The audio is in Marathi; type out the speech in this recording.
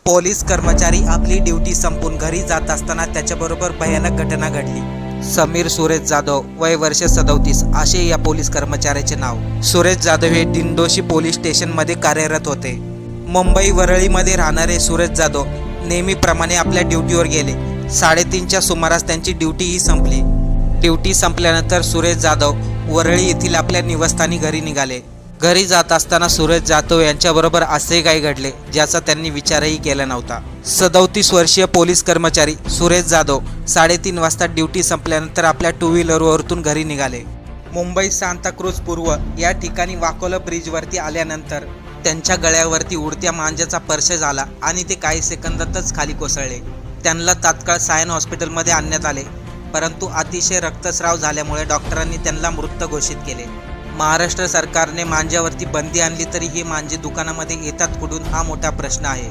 पोलीस कर्मचारी आपली ड्युटी संपून घरी जात असताना त्याच्याबरोबर भयानक घटना घडली। समीर सुरेश जाधव, वय वर्ष 37 असे या पोलीस कर्मचाऱ्याचे नाव। सुरेश जाधव हे दिंडोशी पोलीस स्टेशनमध्ये कार्यरत होते। मुंबई वरळीमध्ये राहणारे सुरेश जाधव नेहमीप्रमाणे आपल्या ड्युटीवर गेले। 3:30च्या सुमारास त्यांची ड्युटीही संपली। ड्युटी संपल्यानंतर सुरेश जाधव वरळी येथील आपल्या निवासस्थानी घरी निघाले। घरी जात असताना सुरेश जाधव यांच्याबरोबर असे काही घडले ज्याचा त्यांनी विचारही केला नव्हता। 37 वर्षीय पोलीस कर्मचारी सुरेश जाधव 3:30 वाजता ड्युटी संपल्यानंतर आपल्या टू व्हीलरवरून घरी निघाले। मुंबई सांताक्रूझ पूर्व या ठिकाणी वाकोला ब्रिजवरती आल्यानंतर त्यांच्या गळ्यावरती उडत्या मांजाचा स्पर्श झाला आणि ते काही सेकंदातच खाली कोसळले। त्यांना तात्काळ सायन हॉस्पिटलमध्ये आणण्यात आले, परंतु अतिशय रक्तस्राव झाल्यामुळे डॉक्टरांनी त्यांना मृत घोषित केले। महाराष्ट्र सरकारने मांजावरती बंदी आणली तरी हे मांजे दुकानामध्ये येतात कुठून हा मोठा प्रश्न आहे।